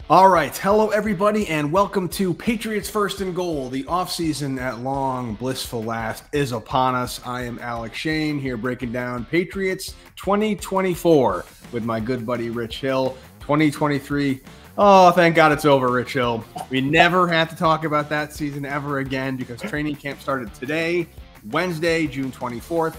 All right, hello everybody, and welcome to Patriots First and Goal. The offseason at long, blissful last is upon us. I am Alex Shane here breaking down Patriots 2024 with my good buddy Rich Hill. 2023, oh, thank God it's over, Rich Hill. We never have to talk about that season ever again because training camp started today, Wednesday, June 24th.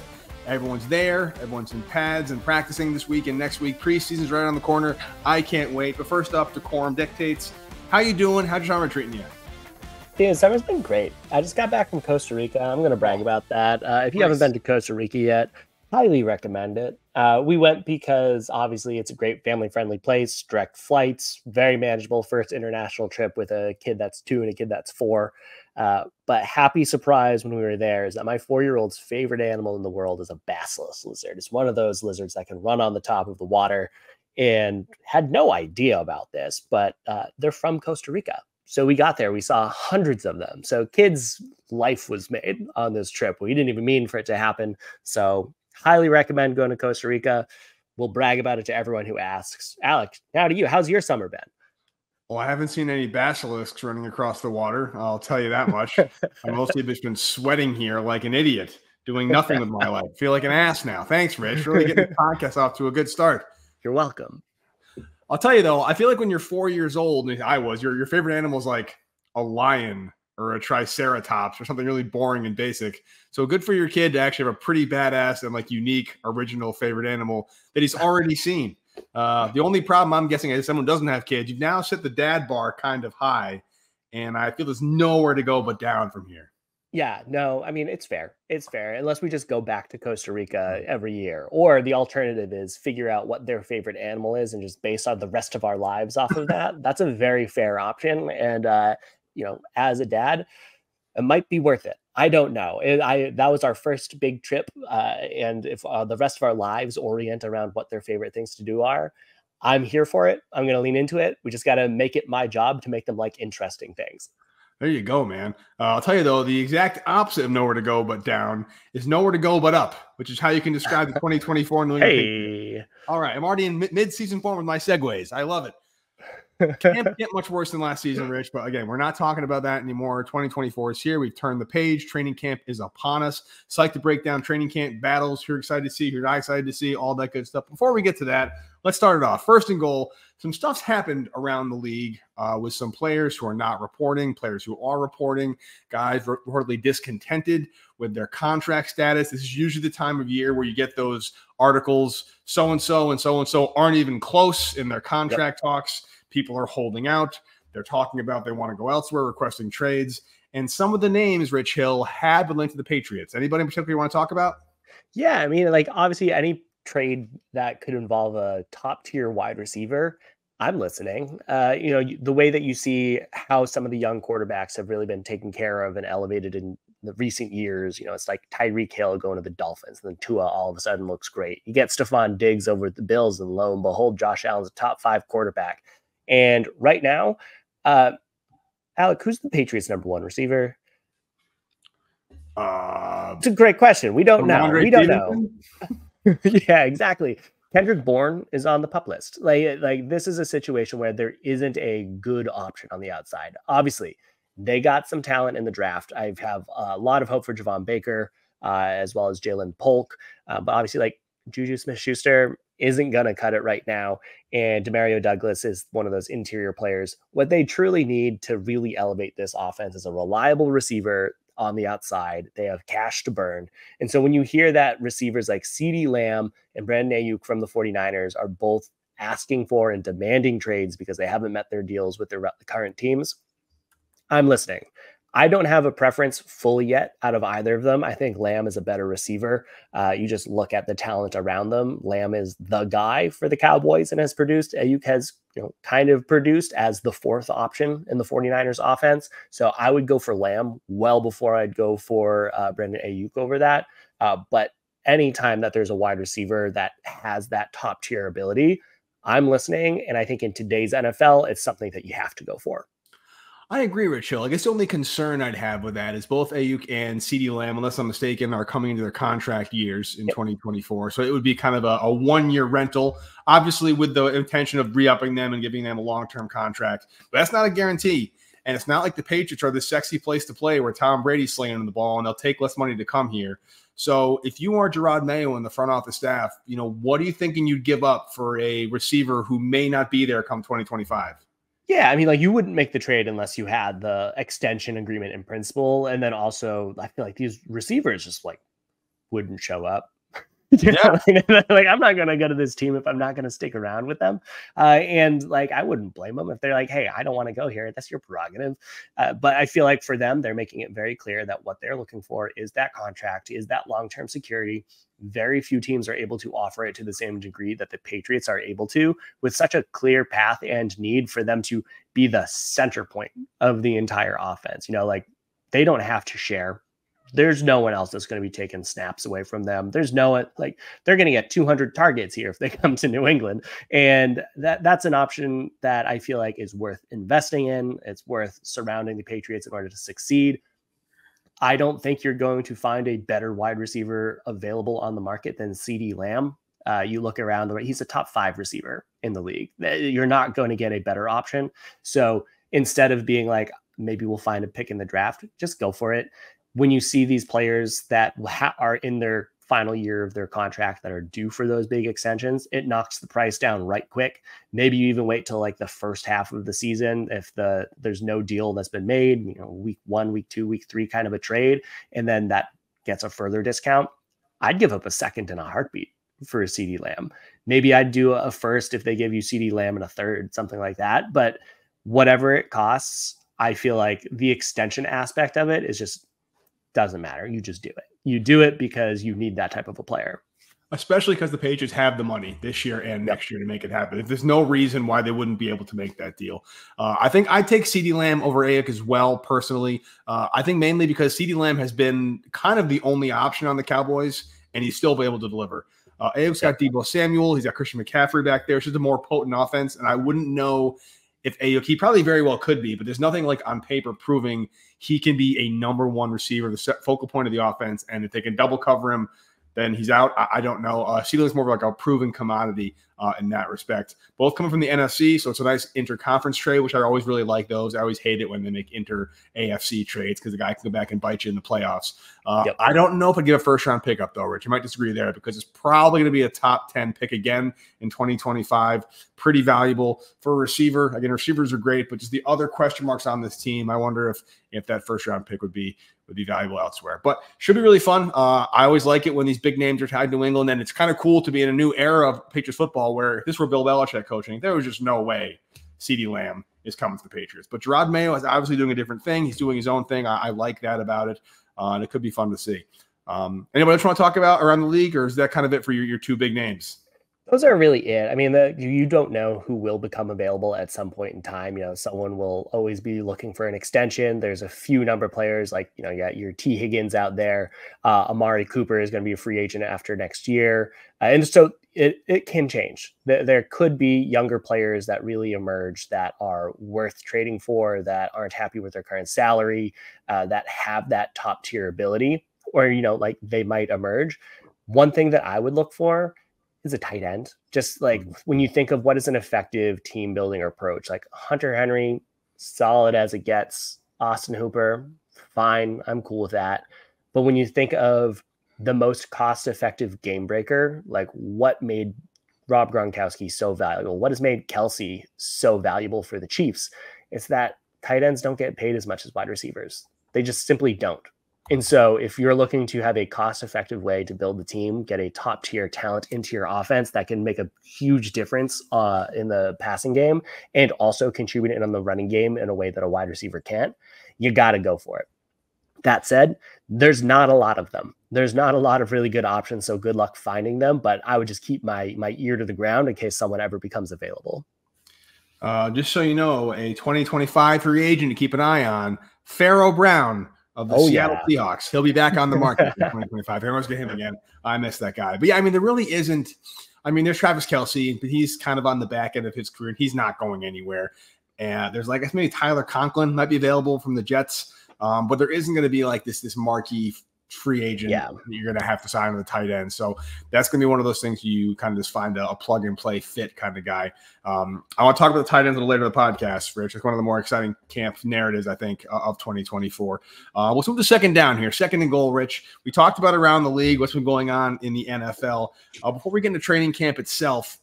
Everyone's there. Everyone's in pads and practicing this week and next week. Preseason's right around the corner. I can't wait. But first up, decorum dictates. How you doing? How's your summer treating you? Yeah, summer's been great. I just got back from Costa Rica. I'm going to brag about that. If you haven't been to Costa Rica yet, highly recommend it. We went because obviously it's a great family-friendly place, direct flights, very manageable first international trip with a kid that's 2 and a kid that's 4. But happy surprise when we were there is that my 4-year-old's favorite animal in the world is a basilisk lizard. It's one of those lizards that can run on the top of the water, and had no idea about this, but they're from Costa Rica. So we got there, we saw hundreds of them. So kids' life was made on this trip. We didn't even mean for it to happen. So highly recommend going to Costa Rica. We'll brag about it to everyone who asks. Alec, how do you? How's your summer been? Well, I haven't seen any basilisks running across the water. I'll tell you that much. I've mostly just been sweating here like an idiot, doing nothing with my life. Feel like an ass now. Thanks, Rich. Really getting the podcast off to a good start. You're welcome. I'll tell you, though, I feel like when you're 4 years old, and I was, your favorite animal is like a lion or a triceratops or something really boring and basic. So good for your kid to actually have a pretty badass and like unique original favorite animal that he's already seen. The only problem I'm guessing is someone doesn't have kids. You've now set the dad bar kind of high, and I feel there's nowhere to go but down from here. Yeah, no, I mean, it's fair. It's fair. Unless we just go back to Costa Rica every year. Or the alternative is figure out what their favorite animal is and just base on the rest of our lives off of that. That's a very fair option. And, as a dad, it might be worth it. I don't know. That was our first big trip. And if the rest of our lives orient around what their favorite things to do are, I'm here for it. I'm going to lean into it. We just got to make it my job to make them like interesting things. There you go, man. I'll tell you, though, the exact opposite of nowhere to go but down is nowhere to go but up, which is how you can describe the 2024 New England Patriots. All right, I'm already in mid-season form with my segues. I love it. Can't get much worse than last season, Rich. But again, we're not talking about that anymore. 2024 is here. We've turned the page. Training camp is upon us. It's like to break down training camp battles. Who you're excited to see, who you're not excited to see, all that good stuff. Before we get to that, let's start it off. First and goal. Some stuff's happened around the league with some players who are not reporting, players who are reporting, guys reportedly discontented with their contract status. This is usually the time of year where you get those articles. So-and-so and so-and-so aren't even close in their contract talks. People are holding out. They're talking about they want to go elsewhere, requesting trades. And some of the names, Rich Hill, have been linked to the Patriots. Anybody in particular you want to talk about? Yeah, I mean, like, obviously any trade that could involve a top-tier wide receiver, I'm listening. The way that you see how some of the young quarterbacks have really been taken care of and elevated in the recent years, it's like Tyreek Hill going to the Dolphins, and then Tua all of a sudden looks great. You get Stephon Diggs over at the Bills, and lo and behold, Josh Allen's a top 5 quarterback. And right now, Alec, who's the Patriots' #1 receiver? It's a great question. We don't know. We don't know. Yeah, exactly. Kendrick Bourne is on the pup list. Like this is a situation where there isn't a good option on the outside. Obviously, they got some talent in the draft. I have a lot of hope for Javon Baker, as well as Jalen Polk. But obviously, like Juju Smith-Schuster isn't going to cut it right now. And Demario Douglas is one of those interior players. What they truly need to really elevate this offense is a reliable receiver on the outside. They have cash to burn. And so when you hear that receivers like CeeDee Lamb and Brandon Ayuk from the 49ers are both asking for and demanding trades because they haven't met their deals with their current teams, I'm listening. I don't have a preference fully yet out of either of them. I think Lamb is a better receiver. You just look at the talent around them. Lamb is the guy for the Cowboys and has produced. Ayuk has kind of produced as the 4th option in the 49ers offense. So I would go for Lamb well before I'd go for Brandon Ayuk over that. But anytime that there's a wide receiver that has that top tier ability, I'm listening. And I think in today's NFL, it's something that you have to go for. I agree, Rich Hill. I guess the only concern I'd have with that is both Ayuk and CeeDee Lamb, unless I'm mistaken, are coming into their contract years in 2024. So it would be kind of a one-year rental, obviously with the intention of re-upping them and giving them a long-term contract. But that's not a guarantee. And it's not like the Patriots are the sexy place to play where Tom Brady's slinging the ball and they'll take less money to come here. So if you are Gerard Mayo and the front office staff, what are you thinking you'd give up for a receiver who may not be there come 2025? Yeah, I mean, like, you wouldn't make the trade unless you had the extension agreement in principle. And then also, I feel like these receivers just like wouldn't show up. Yeah. Like, I'm not going to go to this team if I'm not going to stick around with them. And like, I wouldn't blame them if they're like, hey, I don't want to go here. That's your prerogative. But I feel like for them, they're making it very clear that what they're looking for is that contract, is that long-term security. Very few teams are able to offer it to the same degree that the Patriots are able to, with such a clear path and need for them to be the center point of the entire offense. Like, they don't have to share. There's no one else that's going to be taking snaps away from them. There's no one, like, they're going to get 200 targets here if they come to New England. And that's an option that I feel like is worth investing in. It's worth surrounding the Patriots in order to succeed. I don't think you're going to find a better wide receiver available on the market than CeeDee Lamb. You look around, he's a top 5 receiver in the league. You're not going to get a better option. So instead of being like, maybe we'll find a pick in the draft, just go for it. When you see these players that are in their final year of their contract that are due for those big extensions, it knocks the price down right quick. Maybe you even wait till like the first half of the season if there's no deal that's been made, week 1, week 2, week 3 kind of a trade, and then that gets a further discount. I'd give up a second in a heartbeat for a CeeDee Lamb. Maybe I'd do a first if they give you CeeDee Lamb and a third, something like that. But whatever it costs, I feel like the extension aspect of it is just doesn't matter. You just do it. You do it because you need that type of a player. Especially because the Patriots have the money this year and next year to make it happen. There's no reason why they wouldn't be able to make that deal. I think I'd take CeeDee Lamb over Ayuk as well, personally. I think mainly because CeeDee Lamb has been kind of the only option on the Cowboys, and he's still been able to deliver. Ayuk's got Deebo Samuel. He's got Christian McCaffrey back there. It's just a more potent offense, and I wouldn't know if Ayuk, he probably very well could be, but there's nothing like on paper proving he can be a number 1 receiver, the focal point of the offense. And if they can double cover him, then he's out. I don't know. CeeDee is more of like a proven commodity in that respect. Both coming from the NFC, so it's a nice inter-conference trade, which I always really like those. I always hate it when they make inter-AFC trades because the guy can go back and bite you in the playoffs. I don't know if I'd get a first-round pickup, though, Rich. You might disagree there because it's probably going to be a top 10 pick again in 2025. Pretty valuable for a receiver. Again, receivers are great, but just the other question marks on this team, I wonder if that first-round pick would be valuable elsewhere. But should be really fun. I always like it when these big names are tied to New England, and it's kind of cool to be in a new era of Patriots football where if this were Bill Belichick coaching, there was just no way CeeDee Lamb is coming to the Patriots. But Gerard Mayo is obviously doing a different thing. He's doing his own thing. I like that about it, and it could be fun to see. Anybody else want to talk about around the league, or is that kind of it for your 2 big names? Those are really it. I mean, you don't know who will become available at some point in time. Someone will always be looking for an extension. There's a few number of players like, you got your T. Higgins out there. Amari Cooper is going to be a free agent after next year. And so it can change. There could be younger players that really emerge that are worth trading for, that aren't happy with their current salary, that have that top tier ability, or, like they might emerge. One thing that I would look for is a tight end. Just like when you think of what is an effective team building approach, like Hunter Henry, solid as it gets. Austin Hooper, fine. I'm cool with that. But when you think of the most cost-effective game breaker, like what made Rob Gronkowski so valuable? What has made Kelsey so valuable for the Chiefs? It's that tight ends don't get paid as much as wide receivers. They just simply don't. And so if you're looking to have a cost-effective way to build the team, get a top-tier talent into your offense that can make a huge difference in the passing game and also contribute in on the running game in a way that a wide receiver can't, you got to go for it. That said, there's not a lot of them. There's not a lot of really good options, so good luck finding them, but I would just keep my ear to the ground in case someone ever becomes available. Just so you know, a 2025 free agent to keep an eye on, Pharaoh Brown of the Seattle Seahawks. He'll be back on the market in 2025. Everyone's get him again. I miss that guy. But yeah, I mean, there really isn't. I mean, there's Travis Kelce, but he's kind of on the back end of his career. He's not going anywhere. And there's like, I guess maybe Tyler Conklin might be available from the Jets. But there isn't going to be like this marquee free agent that you're going to have to sign on the tight end. So that's going to be one of those things you kind of just find a plug and play fit kind of guy. I want to talk about the tight ends a little later in the podcast, Rich. It's one of the more exciting camp narratives, I think, of 2024. We'll move to second down here. Second and goal, Rich. We talked about around the league, what's been going on in the NFL. Before we get into training camp itself,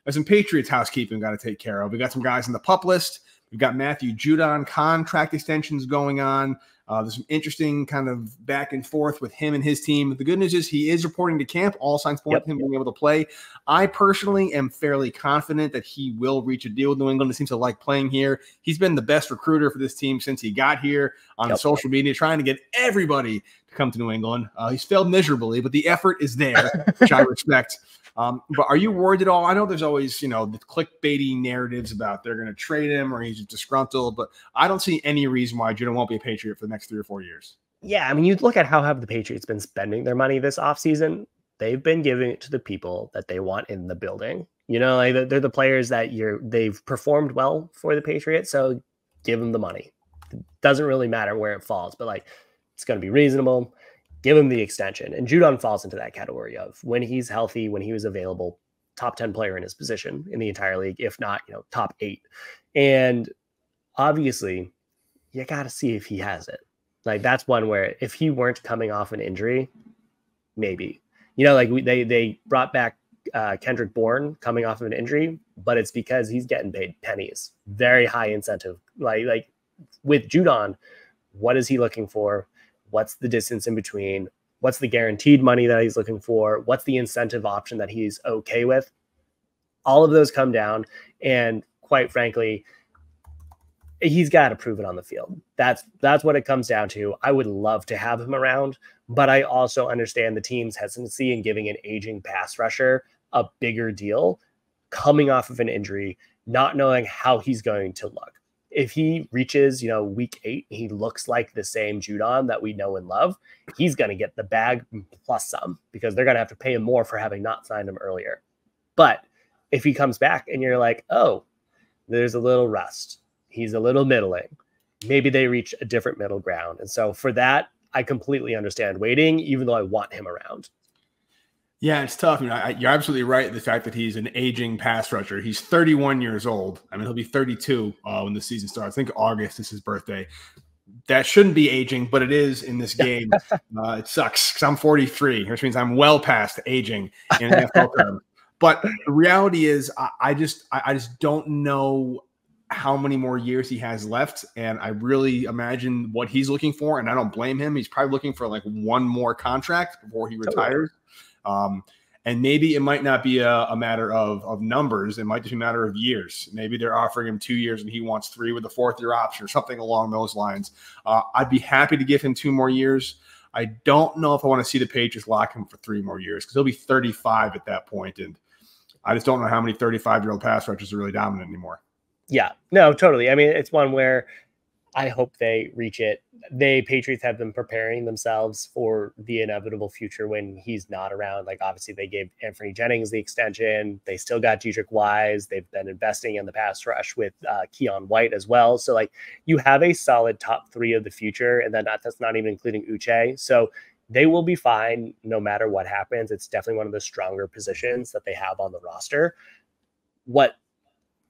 there's some Patriots housekeeping we've got to take care of. We got some guys in the PUP list. We've got Matthew Judon contract extensions going on. There's some interesting kind of back and forth with him and his team. The good news is he is reporting to camp. All signs point to him being able to play. I personally am fairly confident that he will reach a deal with New England. He seems to like playing here. He's been the best recruiter for this team since he got here on social media, trying to get everybody to come to New England. He's failed miserably, but the effort is there, which I respect. But are you worried at all? I know there's always, the clickbaity narratives about they're going to trade him or he's disgruntled, but I don't see any reason why Judon won't be a Patriot for the next 3 or 4 years. Yeah, I mean, you look at how have the Patriots been spending their money this offseason. They've been giving it to the people that they want in the building. Like they're the players that they've performed well for the Patriots, so give them the money. It doesn't really matter where it falls, but like it's going to be reasonable. Give him the extension. And Judon falls into that category of when he's healthy, when he was available, top 10 player in his position in the entire league, if not, top 8. And obviously, you got to see if he has it. Like that's one where if he weren't coming off an injury, maybe. They brought back Kendrick Bourne coming off of an injury, but it's because he's getting paid pennies. Very high incentive. Like with Judon, what is he looking for? What's the distance in between? What's the guaranteed money that he's looking for? What's the incentive option that he's okay with? All of those come down. And quite frankly, he's got to prove it on the field. That's what it comes down to. I would love to have him around, but I also understand the team's hesitancy in giving an aging pass rusher a bigger deal coming off of an injury, not knowing how he's going to look. If he reaches, week 8, he looks like the same Judon that we know and love, he's going to get the bag plus some because they're going to have to pay him more for having not signed him earlier. But if he comes back and you're like, oh, there's a little rust, he's a little middling, maybe they reach a different middle ground. And so for that, I completely understand waiting, even though I want him around. Yeah, it's tough. You're absolutely right. The fact that he's an aging pass rusher. He's 31 years old. I mean, he'll be 32 when the season starts. I think August is his birthday. That shouldn't be aging, but it is in this game. It sucks because I'm 43, which means I'm well past aging in an NFL term. But the reality is, I just don't know how many more years he has left, and I really imagine what he's looking for, and I don't blame him. He's probably looking for like one more contract before he retires. And maybe it might not be a matter of numbers. It might just be a matter of years. Maybe they're offering him 2 years and he wants 3 with a 4th-year option or something along those lines. I'd be happy to give him 2 more years. I don't know if I want to see the Patriots lock him for 3 more years because he'll be 35 at that point. And I just don't know how many 35-year-old pass rushers are really dominant anymore. Yeah, no, totally. I mean, it's one where I hope they reach it. Patriots have been preparing themselves for the inevitable future when he's not around. Like obviously they gave Anthony Jennings the extension. They still got Jedrick Wise. They've been investing in the pass rush with Keon White as well. So like you have a solid top 3 of the future, and then that's not even including Uche. So they will be fine no matter what happens. It's definitely one of the stronger positions that they have on the roster. What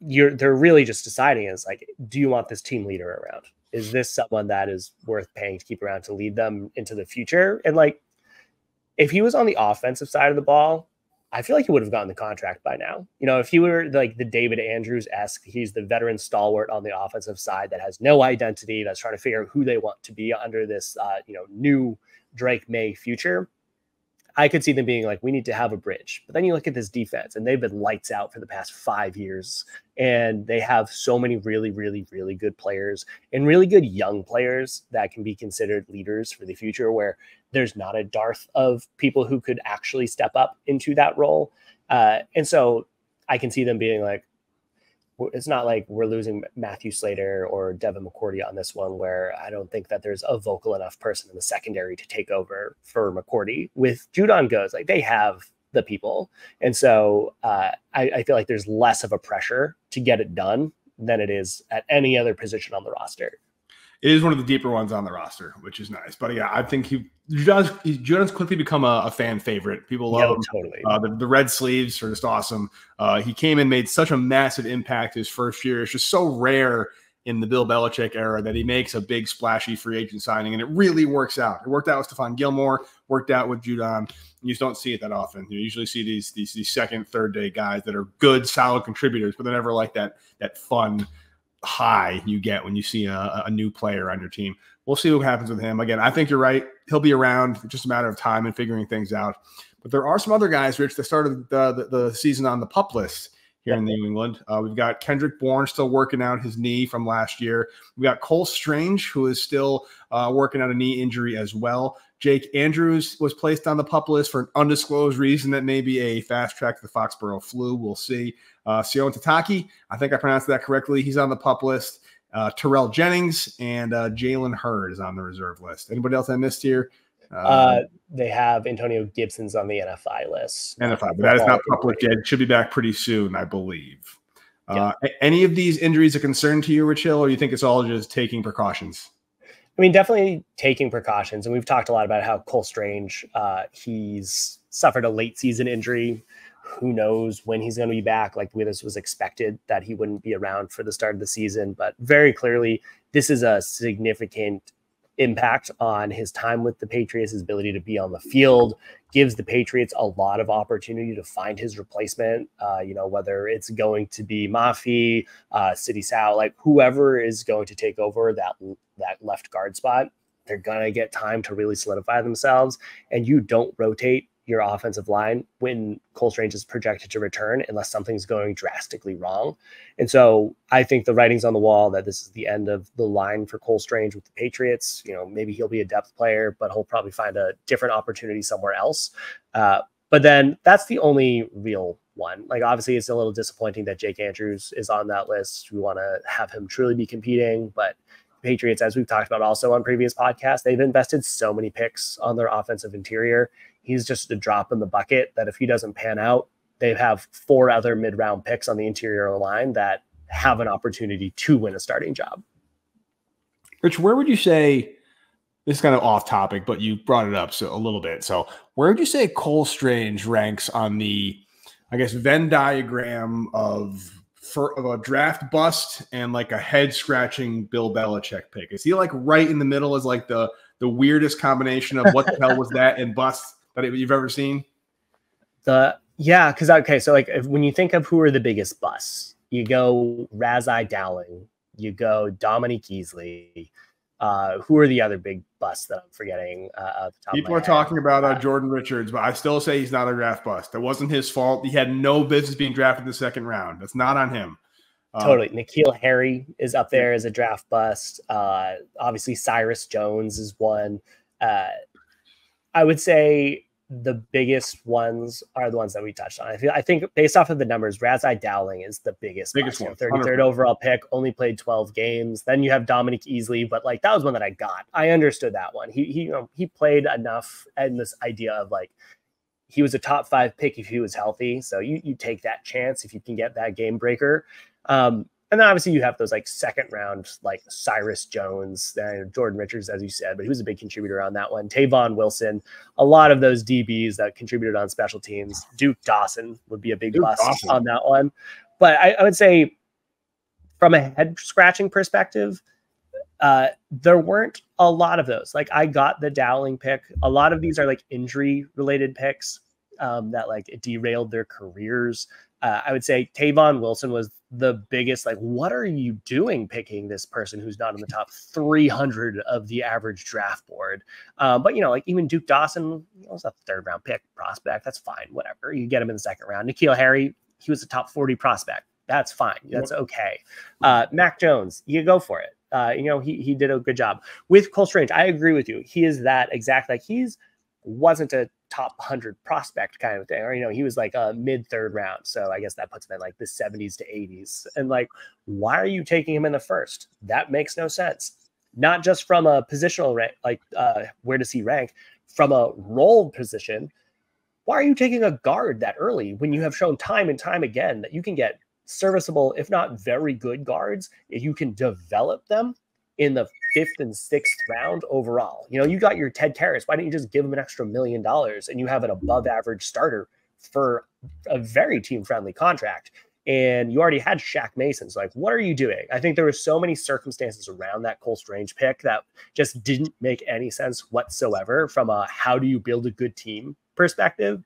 they're really just deciding is like, do you want this team leader around? Is this someone that is worth paying to keep around to lead them into the future? And like, if he was on the offensive side of the ball, I feel like he would have gotten the contract by now. If he were like the David Andrews-esque, he's the veteran stalwart on the offensive side that has no identity, that's trying to figure out who they want to be under this, new Drake May future. I could see them being like, we need to have a bridge. But then you look at this defense, and they've been lights out for the past 5 years. And they have so many really, really, really good players and really good young players that can be considered leaders for the future, where there's not a dearth of people who could actually step up into that role. And so I can see them being like, it's not like we're losing Matthew Slater or Devin McCourty on this one, where I don't think that there's a vocal enough person in the secondary to take over for McCourty. With Judon goes, like they have the people. And so I feel like there's less of a pressure to get it done than it is at any other position on the roster. It is one of the deeper ones on the roster, which is nice. But yeah, I think Jordan's quickly become a fan favorite. People love him. Totally. The red sleeves are just awesome. He came and made such a massive impact his first year. It's just so rare in the Bill Belichick era that he makes a big splashy free agent signing, and it really works out. It worked out with Stephon Gilmore, worked out with Judon. You just don't see it that often. You usually see these second, third day guys that are good, solid contributors, but they're never like that fun high you get when you see a new player on your team. We'll see what happens with him. Again, I think you're right. He'll be around. It's just a matter of time and figuring things out. But there are some other guys, Rich, that started the season on the PUP list here in New England. We've got Kendrick Bourne still working out his knee from last year. We've got Cole Strange, who is still working out a knee injury as well. Jake Andrews was placed on the PUP list for an undisclosed reason that may be a fast track to the Foxboro flu. We'll see. Sion Tataki, I think I pronounced that correctly. He's on the PUP list. Terrell Jennings and Jalen Hurd is on the reserve list. Anybody else I missed here? They have Antonio Gibson's on the NFI list. NFI, but that is not public yet. It should be back pretty soon, I believe. Any of these injuries a concern to you, Rich Hill, or you think it's all just taking precautions? I mean, definitely taking precautions. And we've talked a lot about how Cole Strange, he's suffered a late season injury. Who knows when he's going to be back? Like this was expected that he wouldn't be around for the start of the season, but very clearly this is a significant impact on his time with the Patriots, his ability to be on the field, gives the Patriots a lot of opportunity to find his replacement, whether it's going to be Mafi, City Sal, like whoever is going to take over that left guard spot, they're going to get time to really solidify themselves. And you don't rotate your offensive line when Cole Strange is projected to return unless something's going drastically wrong. And so I think the writing's on the wall that this is the end of the line for Cole Strange with the Patriots. Maybe he'll be a depth player, but he'll probably find a different opportunity somewhere else. But then that's the only real one. Like, obviously it's a little disappointing that Jake Andrews is on that list. We want to have him truly be competing, but Patriots, as we've talked about also on previous podcasts, they've invested so many picks on their offensive interior. He's just a drop in the bucket that if he doesn't pan out, they have 4 other mid-round picks on the interior line that have an opportunity to win a starting job. Rich, where would you say, this is kind of off topic, but you brought it up a little bit. So where would you say Cole Strange ranks on the, I guess, Venn diagram of a draft bust and like a head scratching Bill Belichick pick? Is he like right in the middle as like the weirdest combination of what the hell was that and bust that you've ever seen? Because so like when you think of who are the biggest busts, you go Razai Dowling, you go Dominique Easley. Who are the other big busts that I'm forgetting? People are talking about Jordan Richards, but I still say he's not a draft bust. That wasn't his fault. He had no business being drafted in the second round. That's not on him. Totally. N'Keal Harry is up there as a draft bust. Obviously, Cyrus Jones is one. I would say the biggest ones are the ones that we touched on. I think based off of the numbers, Razai Dowling is the biggest one. 33rd overall pick, only played 12 games. Then you have Dominique Easley, but like that was one that I got. I understood that one. He played enough, and this idea of like he was a top 5 pick if he was healthy. So you take that chance if you can get that game breaker. And then obviously you have those like second round, like Cyrus Jones, Jordan Richards, as you said, but he was a big contributor on that one. Tavon Wilson, a lot of those DBs that contributed on special teams. Duke Dawson would be a big bust on that one. But I would say from a head scratching perspective, there weren't a lot of those. Like I got the Dowling pick. A lot of these are like injury related picks that like it derailed their careers. I would say Tavon Wilson was the biggest, like, what are you doing picking this person who's not in the top 300 of the average draft board? But, like even Duke Dawson was a 3rd round pick prospect. That's fine. Whatever. You get him in the 2nd round. N'Keal Harry, he was a top 40 prospect. That's fine. That's okay. Mac Jones, you go for it. He did a good job. With Cole Strange, I agree with you. He is that exact, like wasn't a top 100 prospect kind of thing, or he was like a mid 3rd round, so I guess that puts him in like the 70s to 80s. And like, why are you taking him in the 1st? That makes no sense. Not just from a positional rank, like where does he rank, from a role position. Why are you taking a guard that early when you have shown time and time again that you can get serviceable, if not very good guards, if you can develop them in the 5th and 6th round overall. You know, you got your Ted Karras. Why don't you just give him an extra $1 million and you have an above average starter for a very team-friendly contract? And you already had Shaq Mason. So, like, what are you doing? I think there were so many circumstances around that Cole Strange pick that just didn't make any sense whatsoever from a how do you build a good team perspective.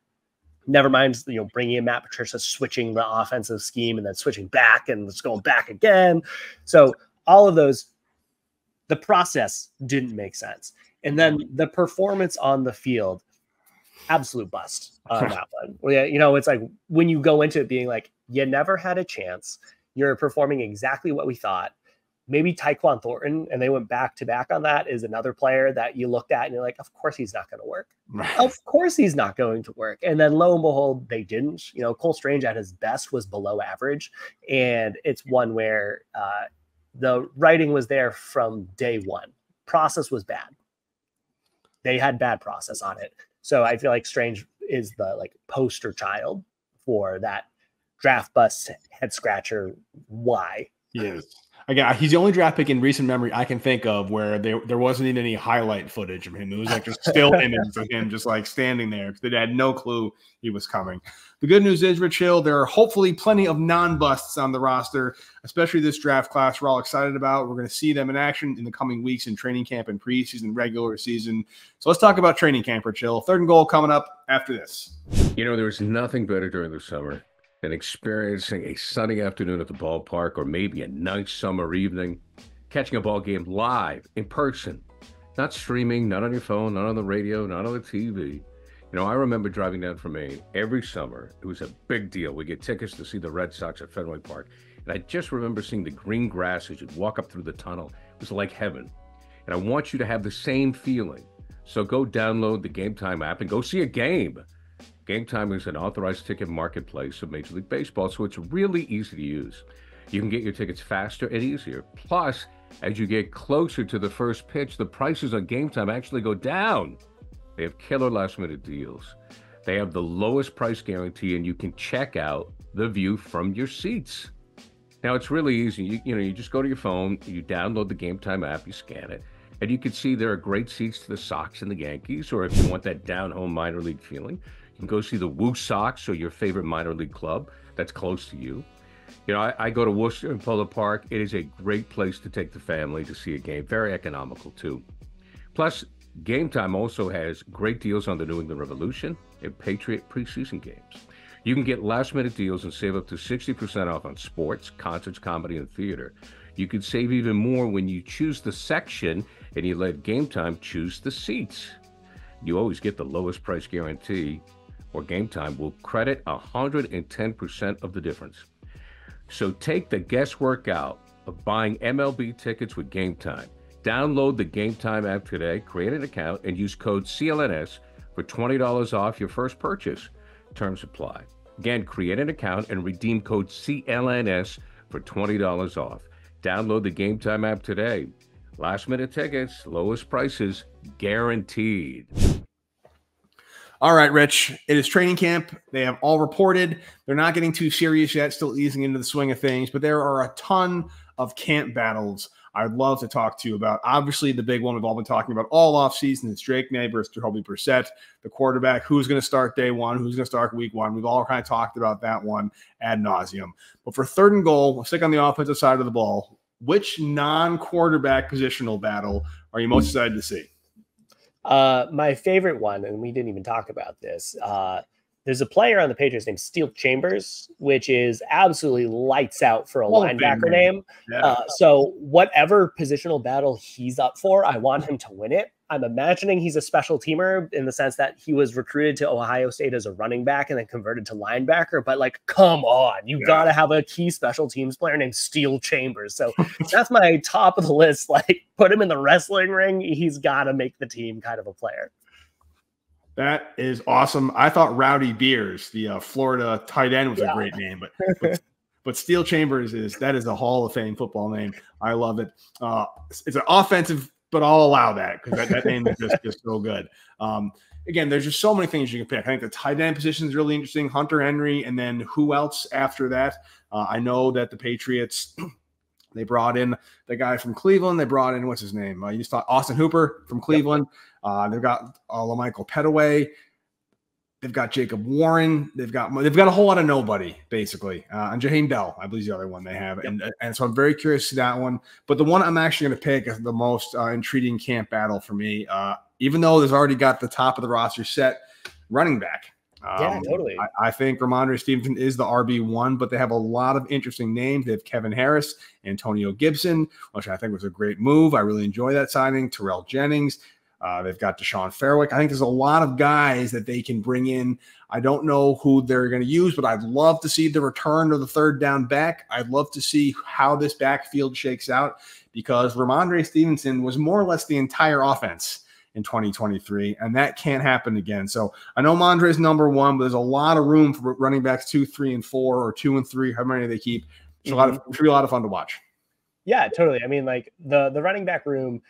Never mind, you know, bringing in Matt Patricia, switching the offensive scheme and then switching back and it's going back again. So all of those, the process didn't make sense. And then the performance on the field, absolute bust on that one. Well, yeah, you know, it's like when you go into it being like, you never had a chance. You're performing exactly what we thought. Maybe Tyquan Thornton, and they went back to back on that, is another player that you looked at and you're like, of course he's not going to work. Right. Of course he's not going to work. And then lo and behold, they didn't. You know, Cole Strange at his best was below average. And it's one where the writing was there from day one. Process was bad. They had bad process on it. So I feel like Strange is the like poster child for that draft bust head scratcher. Why? Yes. Again, he's the only draft pick in recent memory I can think of where there wasn't even any highlight footage of him. It was like just still images of him just like standing there because they had no clue he was coming. The good news is, Rich Hill, there are hopefully plenty of non-busts on the roster, especially this draft class we're all excited about. We're going to see them in action in the coming weeks in training camp and preseason, regular season. So let's talk about training camp, Rich Hill. 3rd and goal coming up after this. You know, there was nothing better during the summer than experiencing a sunny afternoon at the ballpark or maybe a nice summer evening, catching a ball game live in person, not streaming, not on your phone, not on the radio, not on the TV. You know, I remember driving down from Maine every summer. It was a big deal. We get tickets to see the Red Sox at Fenway Park. And I just remember seeing the green grass as you'd walk up through the tunnel. It was like heaven. And I want you to have the same feeling. So go download the Game Time app and go see a game. Game Time is an authorized ticket marketplace of Major League Baseball, so it's really easy to use. You can get your tickets faster and easier. Plus, as you get closer to the first pitch, the prices on Game Time actually go down. They have killer last-minute deals. They have the lowest price guarantee, and you can check out the view from your seats. Now, it's really easy. You just go to your phone, you download the Game Time app, you scan it, and you can see there are great seats to the Sox and the Yankees, or if you want that down-home minor league feeling, you can go see the Woo Sox or your favorite minor league club that's close to you. You know, I go to Worcester and Polo Park. It is a great place to take the family to see a game. Very economical, too. Plus, Game Time also has great deals on the New England Revolution and Patriot preseason games. You can get last-minute deals and save up to 60% off on sports, concerts, comedy, and theater. You can save even more when you choose the section and you let Game Time choose the seats. You always get the lowest price guarantee, or Game Time will credit 110% of the difference. So take the guesswork out of buying MLB tickets with Game Time. Download the Game Time app today, create an account, and use code CLNS for $20 off your first purchase. Terms apply. Again, create an account and redeem code CLNS for $20 off. Download the Game Time app today. Last minute tickets, lowest prices, guaranteed. All right, Rich, it is training camp. They have all reported. They're not getting too serious yet, still easing into the swing of things, but there are a ton of camp battles I'd love to talk to you about. Obviously, the big one we've all been talking about all offseason is Drake May versus Jacoby Brissett, the quarterback. Who's going to start day one? Who's going to start week one? We've all kind of talked about that one ad nauseum. But for 3rd and goal, we'll stick on the offensive side of the ball. Which non-quarterback positional battle are you most excited to see? My favorite one, and we didn't even talk about this, there's a player on the Patriots named Steel Chambers, which is absolutely lights out for a linebacker name. Yeah. So whatever positional battle he's up for, I want him to win it. I'm imagining he's a special teamer in the sense that he was recruited to Ohio State as a running back and then converted to linebacker. But like, come on, you got to have a key special teams player named Steel Chambers. So that's my top of the list. Like, put him in the wrestling ring. He's got to make the team kind of a player. That is awesome. I thought Rowdy Beers, the Florida tight end, was a great name, but Steel Chambers is a Hall of Fame football name. I love it. It's an offensive but I'll allow that because that name is just so good. Again, there's just so many things you can pick. I think the tight end position is really interesting. Hunter Henry, and then who else after that? I know that the Patriots, they brought in the guy from Cleveland. They brought in, what's his name? You just thought Austin Hooper from Cleveland. Yep. They've got LaMichael Petaway. They've got Jacob Warren. They've got a whole lot of nobody, basically. And Jaheim Bell, I believe, is the other one they have. Yep. And so I'm very curious to see that one. But the one I'm actually going to pick is the most intriguing camp battle for me, even though there's already got the top of the roster set, running back. Yeah, totally. I think Ramondre Stevenson is the RB1, but they have a lot of interesting names. They have Kevin Harris, Antonio Gibson, which I think was a great move. I really enjoy that signing. Terrell Jennings. They've got Deshaun Fairwick. I think there's a lot of guys that they can bring in. I don't know who they're going to use, but I'd love to see the return of the third down back. I'd love to see how this backfield shakes out because Ramondre Stevenson was more or less the entire offense in 2023, and that can't happen again. So I know Mondre is number one, but there's a lot of room for running backs 2, 3, and 4, or 2 and 3, how many they keep. It's it should be a lot of fun to watch. Yeah, totally. I mean, like the running back room,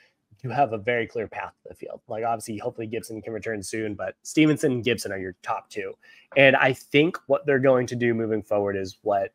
you have a very clear path to the field. Like obviously, hopefully Gibson can return soon, but Stevenson and Gibson are your top two. And I think what they're going to do moving forward is what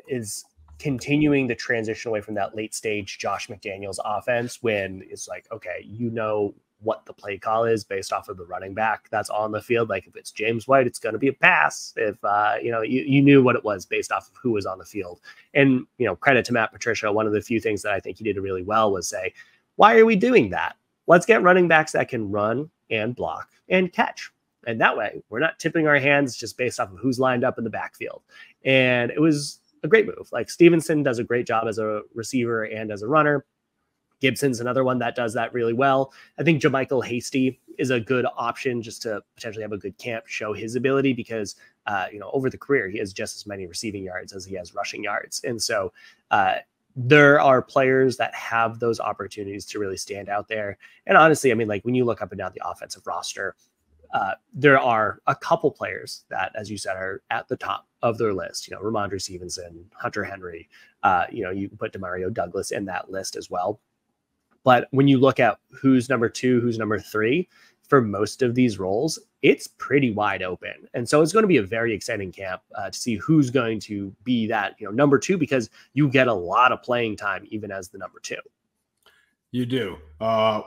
is continuing the transition away from that late stage Josh McDaniels offense when it's like, okay, you know what the play call is based off of the running back that's on the field. Like if it's James White, it's going to be a pass. If, you knew what it was based off of who was on the field. And, credit to Matt Patricia. One of the few things that I think he did really well was say, why are we doing that? Let's get running backs that can run and block and catch. And that way we're not tipping our hands just based off of who's lined up in the backfield. And it was a great move. Like Stevenson does a great job as a receiver and as a runner. Gibson's another one that does that really well. I think JaMychal Hasty is a good option just to potentially have a good camp, show his ability because, over the career, he has just as many receiving yards as he has rushing yards. And so there are players that have those opportunities to really stand out there. And honestly, I mean, like when you look up and down the offensive roster, there are a couple players that, as you said, are at the top of their list. Ramondre Stevenson, Hunter Henry, you can put Demario Douglas in that list as well. But when you look at who's number 2, who's number 3, for most of these roles, it's pretty wide open. And so it's going to be a very exciting camp to see who's going to be that, number 2, because you get a lot of playing time even as the number 2. You do.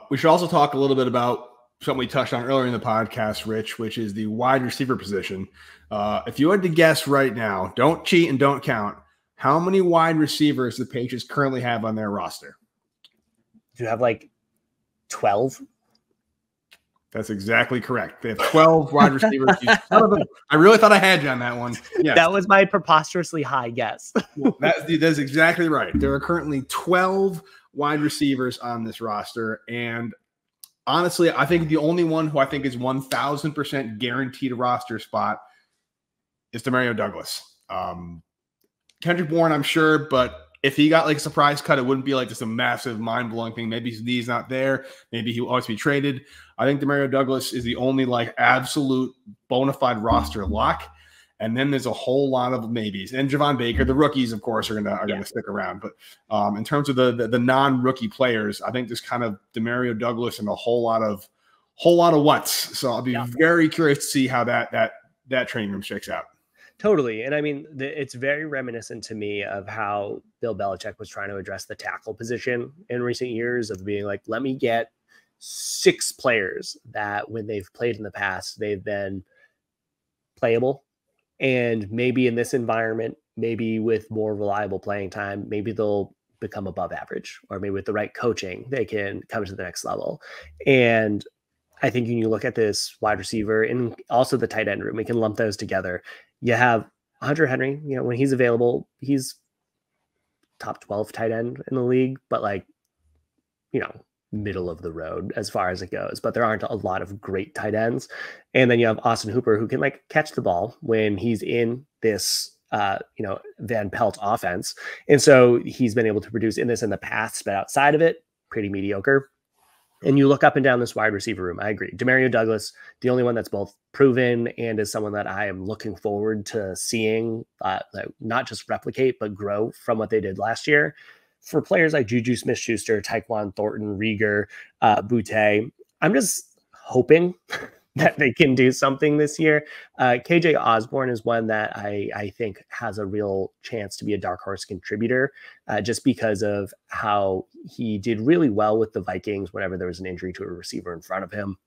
We should also talk a little bit about something we touched on earlier in the podcast, Rich, which is the wide receiver position. If you had to guess right now, don't cheat and don't count, how many wide receivers the Patriots currently have on their roster? Do you have like 12? That's exactly correct. They have 12 wide receivers. I really thought I had you on that one. Yes. That was my preposterously high guess. That's exactly right. There are currently 12 wide receivers on this roster. And honestly, I think the only one who I think is 1,000% guaranteed a roster spot is Demario Douglas. Kendrick Bourne, I'm sure, but if he got like a surprise cut, it wouldn't be like just a massive mind-blowing thing. Maybe his knee's not there. Maybe he'll always be traded. I think Demario Douglas is the only like absolute bona fide roster lock. And then there's a whole lot of maybes. And Javon Baker, the rookies, of course, are gonna stick around. But in terms of the non-rookie players, I think there's kind of Demario Douglas and a whole lot of what's. So I'll be very curious to see how that training room shakes out. Totally. And I mean, it's very reminiscent to me of how Bill Belichick was trying to address the tackle position in recent years of being like, let me get 6 players that when they've played in the past, they've been playable. And maybe in this environment, maybe with more reliable playing time, maybe they'll become above average, or maybe with the right coaching, they can come to the next level. And I think when you look at this wide receiver and also the tight end room, we can lump those together. You have Hunter Henry, when he's available, he's top 12 tight end in the league, but like, middle of the road as far as it goes, but there aren't a lot of great tight ends. And then you have Austin Hooper, who can like catch the ball when he's in this, Van Pelt offense. And so he's been able to produce in this in the past, but outside of it, pretty mediocre. And you look up and down this wide receiver room. I agree. Demario Douglas, the only one that's both proven and is someone that I am looking forward to seeing not just replicate, but grow from what they did last year. for players like Juju Smith-Schuster, Tyquan Thornton, Rieger, Boutte, I'm just hoping that they can do something this year. KJ Osborne is one that I think has a real chance to be a dark horse contributor, just because of how he did really well with the Vikings whenever there was an injury to a receiver in front of him.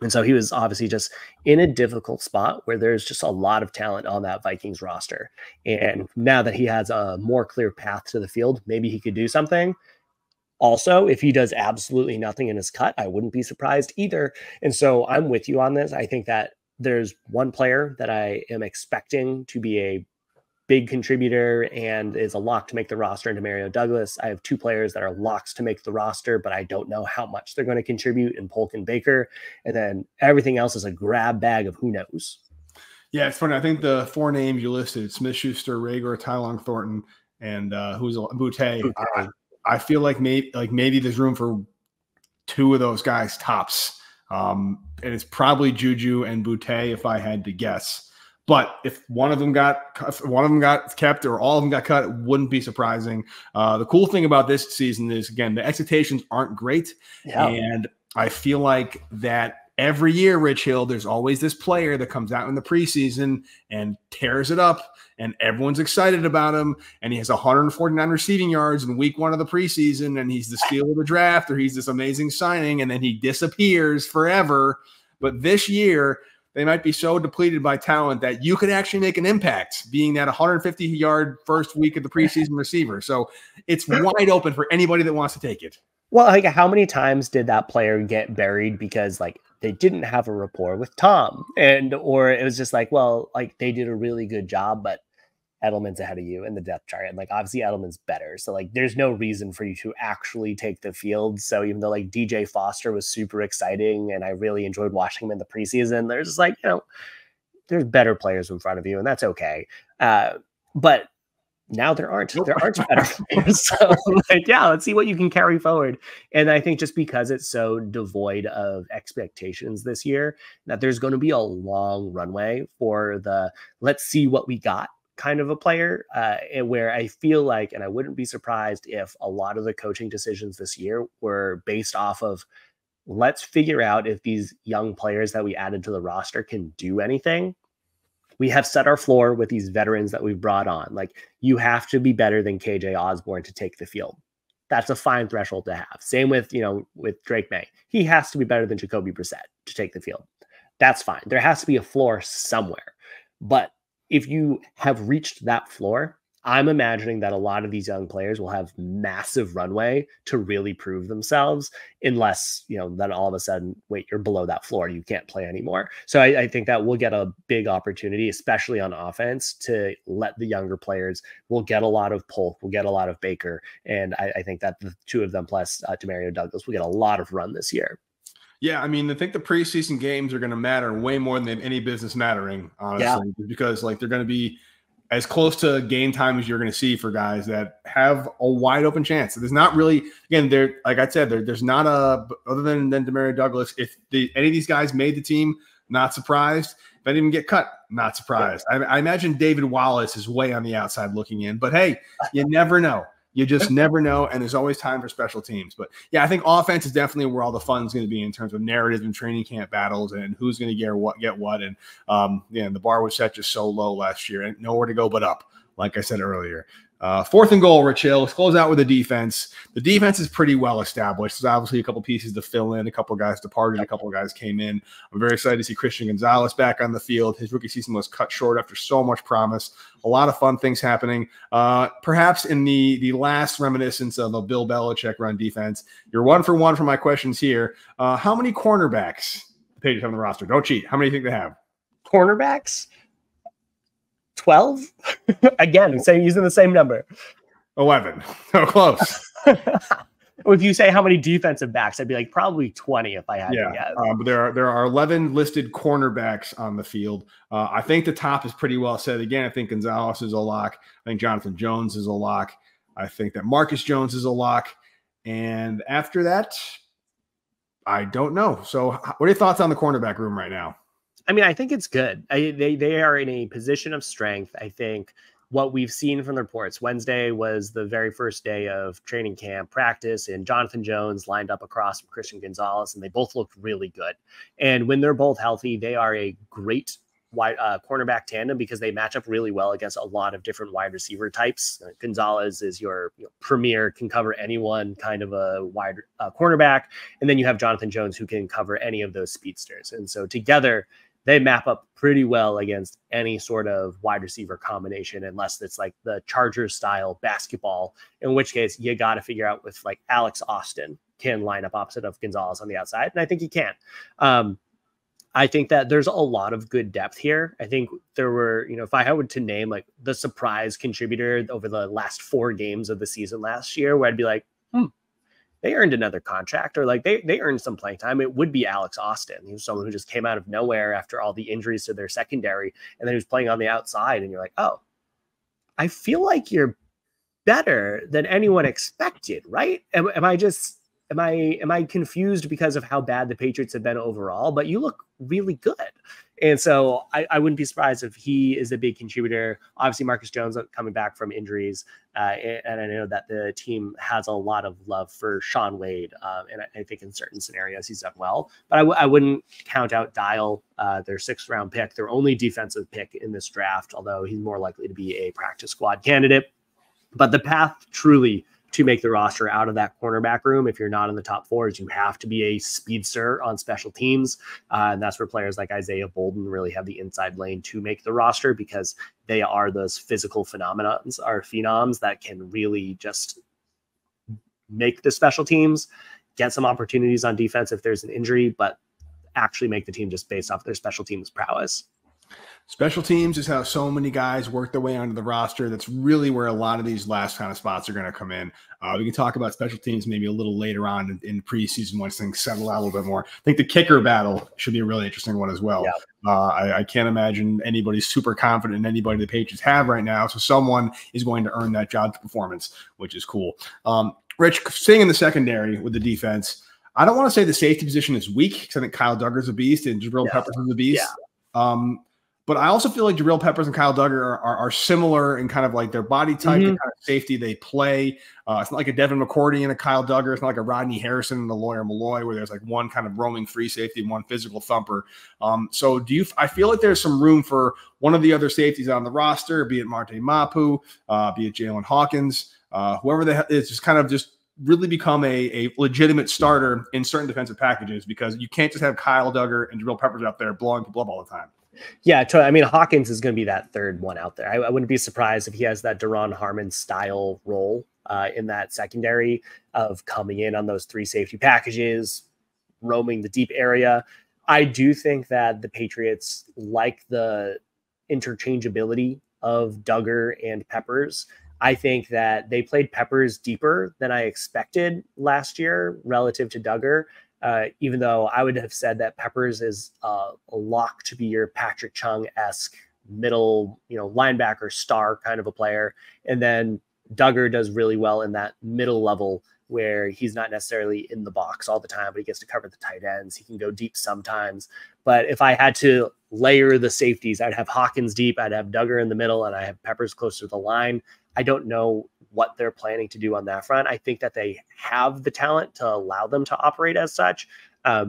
And so he was obviously just in a difficult spot where there's just a lot of talent on that Vikings roster. And now that he has a more clear path to the field, maybe he could do something. Also, if he does absolutely nothing in his cut, I wouldn't be surprised either. And so I'm with you on this. I think that there's one player that I am expecting to be a big contributor and is a lock to make the roster into Demario Douglas. I have two players that are locks to make the roster, but I don't know how much they're going to contribute in Polk and Baker. And then everything else is a grab bag of who knows. Yeah, it's funny. I think the four names you listed, Smith-Schuster, Rieger, Tyquan Thornton, and who's Boutte. I feel like maybe there's room for two of those guys tops. And it's probably Juju and Boutte if I had to guess. But if one of them got kept or all of them got cut, it wouldn't be surprising. The cool thing about this season is, again, the expectations aren't great. Yeah. And I feel like that every year, Rich Hill, there's always this player that comes out in the preseason and tears it up, and everyone's excited about him. And he has 149 receiving yards in week 1 of the preseason, and he's the steal of the draft, or he's this amazing signing, and then he disappears forever. But this year, they might be so depleted by talent that you could actually make an impact being that 150-yard first week of the preseason receiver. So it's wide open for anybody that wants to take it. Well, like, how many times did that player get buried because, like, they didn't have a rapport with Tom, or it was just like, well, like, they did a really good job, but Edelman's ahead of you in the depth chart. And, like, obviously Edelman's better. So, like, there's no reason for you to actually take the field. So even though, like, DJ Foster was super exciting and I really enjoyed watching him in the preseason, there's just, like, there's better players in front of you, and that's okay. But now there aren't better players. So, like, yeah, let's see what you can carry forward. And I think just because it's so devoid of expectations this year, that there's going to be a long runway for the let's see what we got kind of a player, where I feel like, and I wouldn't be surprised if a lot of the coaching decisions this year were based off of, let's figure out if these young players that we added to the roster can do anything. We have set our floor with these veterans that we've brought on. Like, you have to be better than KJ Osborne to take the field. That's a fine threshold to have. Same with, with Drake May. He has to be better than Jacoby Brissett to take the field. That's fine. There has to be a floor somewhere. But if you have reached that floor, I'm imagining that a lot of these young players will have massive runway to really prove themselves, unless, then all of a sudden, wait, you're below that floor, you can't play anymore. So I think that we'll get a big opportunity, especially on offense, to let the younger players, we'll get a lot of Polk, we'll get a lot of Baker. And I think that the two of them plus Demario Douglas will get a lot of run this year. Yeah, I mean, I think the preseason games are going to matter way more than they have any business mattering, honestly, because, like, they're going to be as close to game time as you're going to see for guys that have a wide open chance. There's not really, again, like I said, there's not other than Demario Douglas, if any of these guys made the team, not surprised. If I didn't even get cut, not surprised. I imagine David Wallace is way on the outside looking in, but hey, you never know. You just never know, and there's always time for special teams. But, yeah, I think offense is definitely where all the fun is going to be in terms of narrative and training camp battles and who's going to get what. And, the bar was set just so low last year and nowhere to go but up, like I said earlier. 4th and goal, Rich Hill. Let's close out with the defense. The defense is pretty well established. There's obviously a couple pieces to fill in. A couple of guys departed. A couple of guys came in. I'm very excited to see Christian Gonzalez back on the field. His rookie season was cut short after so much promise. A lot of fun things happening. Perhaps in the last reminiscence of the Bill Belichick run defense, you're 1 for 1 for my questions here. How many cornerbacks the Patriots have on the roster? Don't cheat. How many do you think they have? Cornerbacks? 12? Again, using the same number. 11. So close. If you say how many defensive backs, I'd be like probably 20 if I had to guess. But there are 11 listed cornerbacks on the field. I think the top is pretty well set. Again, I think Gonzalez is a lock. I think Jonathan Jones is a lock. I think that Marcus Jones is a lock. And after that, I don't know. So what are your thoughts on the cornerback room right now? I mean, I think it's good. They are in a position of strength. I think what we've seen from the reports, Wednesday was the very first day of training camp practice, and Jonathan Jones lined up across from Christian Gonzalez, and they both looked really good. And when they're both healthy, they are a great wide cornerback tandem because they match up really well against a lot of different wide receiver types. Gonzalez is your premier, can cover anyone, kind of a wide cornerback. And then you have Jonathan Jones, who can cover any of those speedsters. And so together, they map up pretty well against any sort of wide receiver combination, unless it's like the Chargers style basketball, in which case you got to figure out if like Alex Austin can line up opposite of Gonzalez on the outside. And I think he can. I think that there's a lot of good depth here. I think there were, if I had to name like the surprise contributor over the last 4 games of the season last year, where I'd be like, they earned another contract, or like they earned some playing time, it would be Alex Austin. He was someone who just came out of nowhere after all the injuries to their secondary, and then he was playing on the outside, and you're like, oh, I feel like you're better than anyone expected, right? Am I confused because of how bad the Patriots have been overall? But you look really good. And so I wouldn't be surprised if he is a big contributor. Obviously, Marcus Jones coming back from injuries. And I know that the team has a lot of love for Sean Wade. And I think in certain scenarios he's done well. But I wouldn't count out Dial, their 6th round pick, their only defensive pick in this draft, although he's more likely to be a practice squad candidate. But the path truly to make the roster out of that cornerback room, if you're not in the top 4, is you have to be a speedster on special teams. And that's where players like Isaiah Bolden really have the inside lane to make the roster, because they are those physical phenoms that can really just make the special teams, get some opportunities on defense if there's an injury, but actually make the team just based off their special teams prowess. Special teams is how so many guys work their way onto the roster. That's really where a lot of these last kind of spots are going to come in. We can talk about special teams maybe a little later on in preseason once things settle out a little bit more. I think the kicker battle should be a really interesting one as well. Yeah. I can't imagine anybody super confident in anybody the Patriots have right now. So someone is going to earn that job performance, which is cool. Rich, staying in the secondary with the defense, I don't want to say the safety position is weak, because I think Kyle Duggar's a beast and Jabril Peppers is a beast. Yeah. But I also feel like Jabril Peppers and Kyle Duggar are similar in kind of like their body type, the kind of safety they play. It's not like a Devin McCourty and a Kyle Duggar. It's not like a Rodney Harrison and a Lawyer Malloy, where there's like one kind of roaming free safety and one physical thumper. So I feel like there's some room for one of the other safeties on the roster, be it Marte Mapu, be it Jalen Hawkins, whoever the hell is, just kind of just really become a legitimate starter in certain defensive packages, because you can't just have Kyle Duggar and Jabril Peppers out there blowing people up all the time. Yeah, I mean, Hawkins is going to be that third one out there. I wouldn't be surprised if he has that Daron Harmon style role in that secondary of coming in on those 3 safety packages, roaming the deep area. I do think that the Patriots like the interchangeability of Duggar and Peppers. I think that they played Peppers deeper than I expected last year relative to Duggar. Even though I would have said that Peppers is a lock to be your Patrick Chung-esque middle, linebacker star kind of a player. And then Duggar does really well in that middle level where he's not necessarily in the box all the time, but he gets to cover the tight ends. He can go deep sometimes. But if I had to layer the safeties, I'd have Hawkins deep, I'd have Duggar in the middle, and I have Peppers closer to the line. I don't know what they're planning to do on that front. I think that they have the talent to allow them to operate as such. But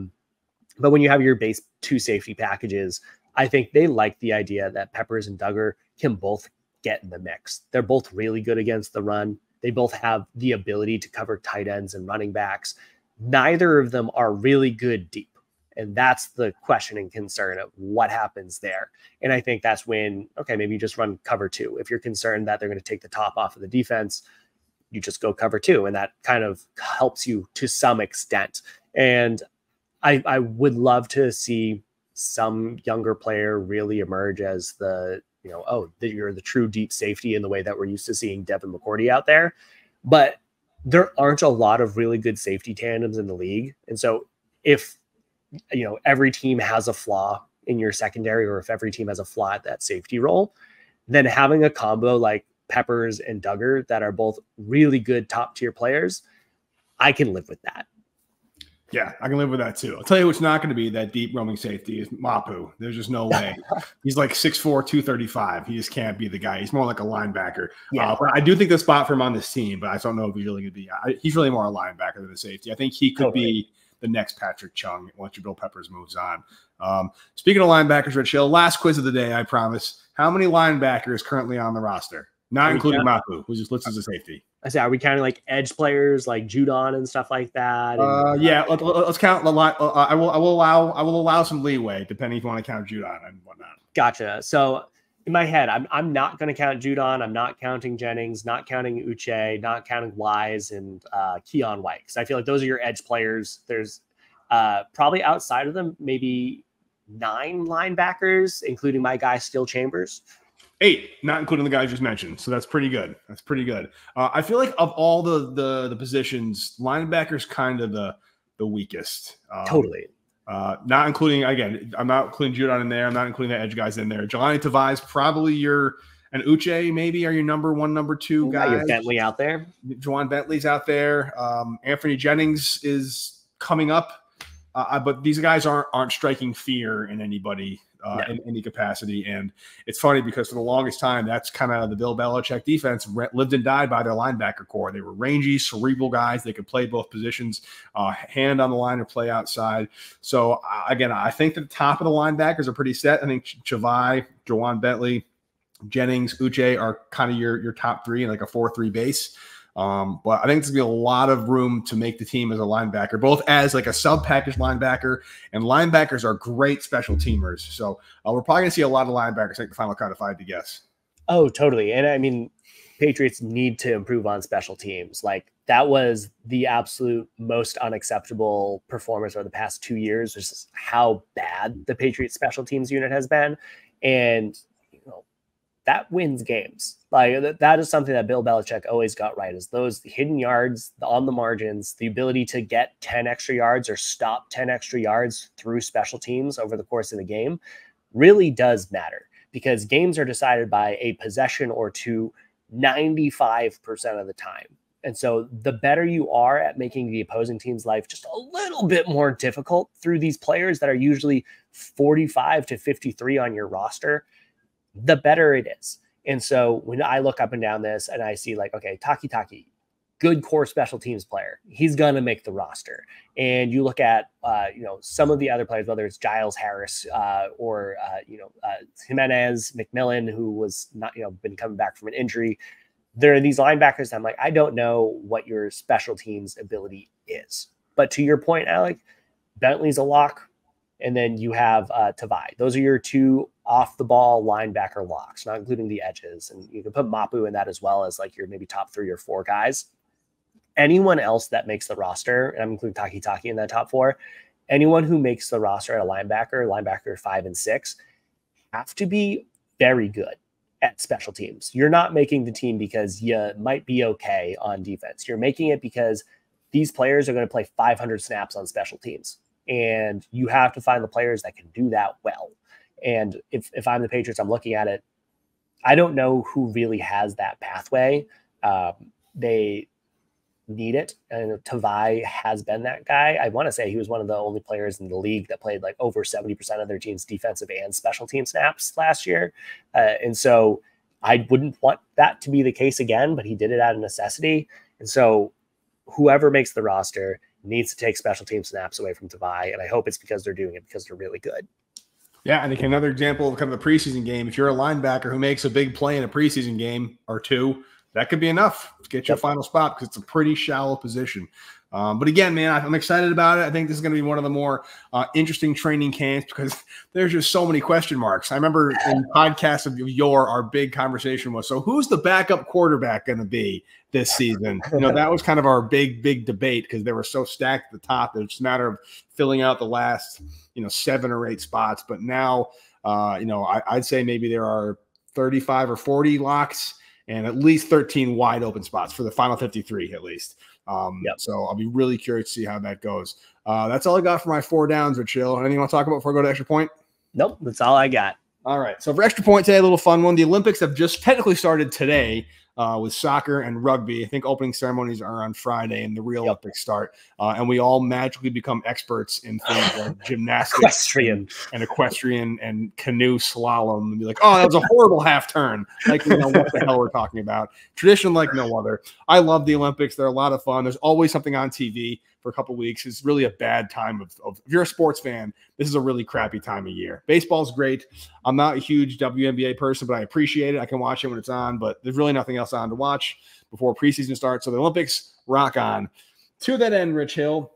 when you have your base 2 safety packages, I think they like the idea that Peppers and Duggar can both get in the mix. They're both really good against the run. They both have the ability to cover tight ends and running backs. Neither of them are really good deep. And that's the question and concern of what happens there. And I think that's when, okay, maybe you just run cover 2. If you're concerned that they're going to take the top off of the defense, you just go cover 2. And that kind of helps you to some extent. And I would love to see some younger player really emerge as the, you're the true deep safety in the way that we're used to seeing Devin McCourty out there. But there aren't a lot of really good safety tandems in the league. And so if, every team has a flaw in your secondary, or if every team has a flaw at that safety role, then having a combo like Peppers and Duggar that are both really good top tier players, I can live with that. Yeah, I can live with that too. I'll tell you what's not going to be that deep roaming safety is Mapu. There's just no way. He's like 6'4", 235. He just can't be the guy. He's more like a linebacker. Yeah. But I do think the spot for him on this team, but I don't know if he's really going to be. He's really more a linebacker than a safety. I think he could be the next Patrick Chung once Jabril Peppers moves on. Speaking of linebackers, Rich Hill, last quiz of the day, I promise. How many linebackers currently on the roster? Not including Mapu, who's just listed as a safety. I say, are we counting like edge players like Judon and stuff like that? And, yeah, let's count a lot. I will allow some leeway depending if you want to count Judon and whatnot. Gotcha. So in my head, I'm not going to count Judon. I'm not counting Jennings, not counting Uche, not counting Wise and Keon White, because I feel like those are your edge players. There's probably outside of them maybe 9 linebackers, including my guy Steel Chambers. 8, not including the guys just mentioned. So that's pretty good. That's pretty good. I feel like of all the positions, linebackers kind of the weakest. Totally. Not including, again, I'm not including Judon in there. I'm not including the edge guys in there. Jelani Tavai is probably and Uche maybe are your number 1, number 2 guys. Your Bentley out there. Juwan Bentley's out there. Anthony Jennings is coming up. But these guys aren't striking fear in anybody in any capacity. And it's funny because for the longest time, that's kind of the Bill Belichick defense lived and died by their linebacker core. They were rangy, cerebral guys. They could play both positions, hand on the line or play outside. So, again, I think that the top of the linebackers are pretty set. I think Chavai, Juwan Bentley, Jennings, Uche are kind of your top 3 in like a 4-3 base. But I think there's going to be a lot of room to make the team as a linebacker, both as like a sub-package linebacker, and linebackers are great special teamers. So we're probably going to see a lot of linebackers take the final cut if I had to guess. Oh, totally. And I mean, Patriots need to improve on special teams. Like that was the absolute most unacceptable performance over the past 2 years, just how bad the Patriots special teams unit has been. And that wins games. Like that is something that Bill Belichick always got right, is those hidden yards on the margins, the ability to get 10 extra yards or stop 10 extra yards through special teams over the course of the game really does matter, because games are decided by a possession or two 95% of the time. And so the better you are at making the opposing team's life just a little bit more difficult through these players that are usually 45 to 53 on your roster, the better it is. And so when I look up and down this and I see like, okay, Taki, good core special teams player, he's going to make the roster. And you look at, some of the other players, whether it's Giles Harris or Jimenez, McMillan, who was not, been coming back from an injury. There are these linebackers that I'm like, I don't know what your special teams ability is. But to your point, Alec, Bentley's a lock. And then you have Tavai. Those are your 2 off-the-ball linebacker locks, not including the edges. And you can put Mapu in that as well as like your maybe top 3 or 4 guys. Anyone else that makes the roster, and I'm including Taki in that top 4, anyone who makes the roster at a linebacker 5 and 6, have to be very good at special teams. You're not making the team because you might be okay on defense. You're making it because these players are going to play 500 snaps on special teams. And you have to find the players that can do that well. And if I'm the Patriots, I'm looking at it, I don't know who really has that pathway. They need it. And Tavai has been that guy. I want to say he was one of the only players in the league that played like over 70% of their team's defensive and special team snaps last year. And so I wouldn't want that to be the case again, but he did it out of necessity. And so whoever makes the roster needs to take special team snaps away from Tavai. And I hope it's because they're doing it because they're really good. Yeah, and another example of kind of a preseason game, if you're a linebacker who makes a big play in a preseason game or 2, that could be enough to get your final spot because it's a pretty shallow position. But again, man, I'm excited about it. I think this is going to be one of the more interesting training camps because there's just so many question marks. I remember in podcasts of our big conversation was, so who's the backup quarterback going to be this season? That was kind of our big debate because they were so stacked at the top. It's a matter of filling out the last, 7 or 8 spots. But now, I'd say maybe there are 35 or 40 locks and at least 13 wide open spots for the final 53 at least. So I'll be really curious to see how that goes. That's all I got for my 4 downs, Rich Hill. Anything you want to talk about before I go to extra point? Nope, that's all I got. All right. So for extra point today, a little fun one. The Olympics have just technically started today. with soccer and rugby. I think opening ceremonies are on Friday and the real Olympics start. And we all magically become experts in things like gymnastics and equestrian and canoe slalom and be like, oh, that was a horrible half turn. Like, we know what the hell we're talking about. Tradition like no other. I love the Olympics. They're a lot of fun. There's always something on TV for a couple of weeks. It's really a bad time of if you're a sports fan, this is a really crappy time of year. Baseball's great. I'm not a huge WNBA person, but I appreciate it. I can watch it when it's on, but there's really nothing else on to watch before preseason starts. So the Olympics rock on. To that end, Rich Hill,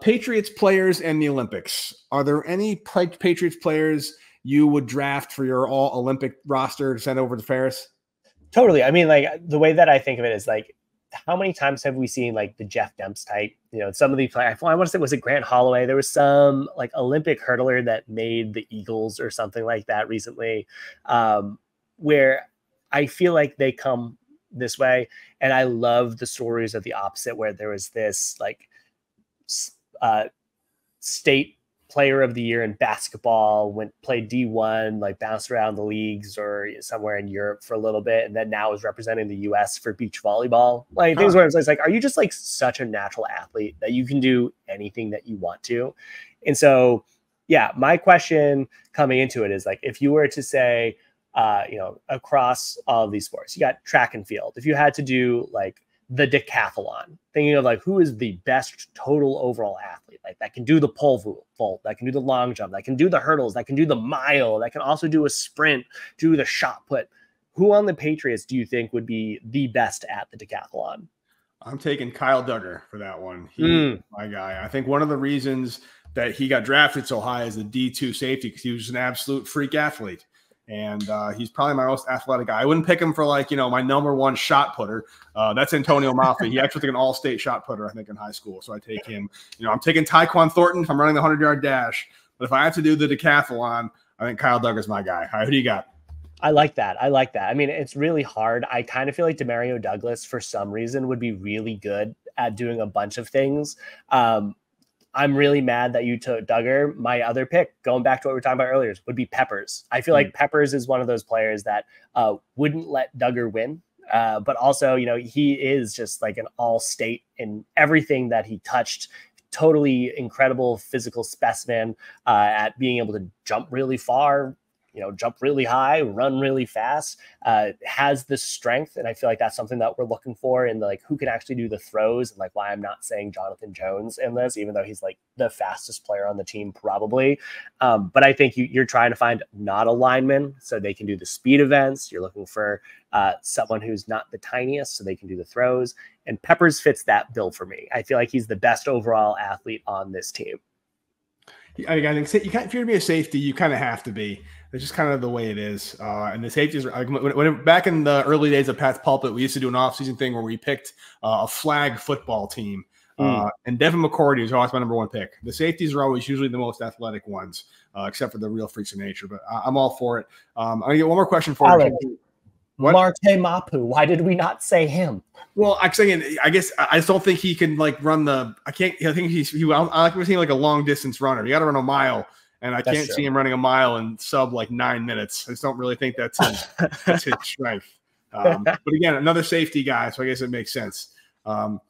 Patriots players and the Olympics. Are there any Patriots players you would draft for your all Olympic roster to send over to Paris? Totally. I mean, like, the way that I think of it is like, how many times have we seen like the Jeff Demps type, some of the players, I want to say, was it Grant Holloway? There was some like Olympic hurdler that made the Eagles or something like that recently, where I feel like they come this way. And I love the stories of the opposite, where there was this like state player of the year in basketball, played D1, like bounced around the leagues or somewhere in Europe for a little bit, and then now is representing the US for beach volleyball. Like things where it's like, are you just like such a natural athlete that you can do anything that you want to? And so, yeah, my question coming into it is like, if you were to say, across all of these sports, you got track and field. If you had to do like the decathlon, thinking of like who is the best total overall athlete, like that can do the pole vault, that can do the long jump, that can do the hurdles, that can do the mile, that can also do a sprint, do the shot put. Who on the Patriots do you think would be the best at the decathlon? I'm taking Kyle Duggar for that one. He's my guy. I think one of the reasons that he got drafted so high as a D2 safety, because he was just an absolute freak athlete. And he's probably my most athletic guy. I wouldn't pick him for like, my number one shot putter. That's Antonio Mafi. He actually took an all-state shot putter, I think, in high school. So I take him. I'm taking Tyquan Thornton if I'm running the 100-yard dash. But if I have to do the decathlon, I think Kyle Duggar's my guy. All right, who do you got? I like that. I mean, it's really hard. I kind of feel like Demario Douglas, for some reason, would be really good at doing a bunch of things. I'm really mad that you took Duggar. My other pick, going back to what we were talking about earlier, would be Peppers. I feel like Peppers is one of those players that wouldn't let Duggar win. But also, he is just like an all-state in everything that he touched. Totally incredible physical specimen at being able to jump really far, jump really high, run really fast, has the strength. And I feel like that's something that we're looking for in like who can actually do the throws, and like why I'm not saying Jonathan Jones in this, even though he's like the fastest player on the team probably. But I think you're trying to find not a lineman so they can do the speed events. You're looking for someone who's not the tiniest so they can do the throws. And Peppers fits that bill for me. I feel like he's the best overall athlete on this team. I think if you're going to be a safety, you kind of have to be. It's just kind of the way it is. And the safeties, when back in the early days of Pat's Pulpit, we used to do an off-season thing where we picked a flag football team. And Devin McCourty was always my number one pick. The safeties are always usually the most athletic ones, except for the real freaks of nature. But I'm all for it. I'm going to get one more question for you. What? Marte Mapu. Why did we not say him? Well, I guess I just don't think he can like run the. I think I like seeing like a long distance runner. You got to run a mile, and I can't see him running a mile in sub like 9 minutes. I just don't really think that's his strength. But again, another safety guy, so I guess it makes sense. I'm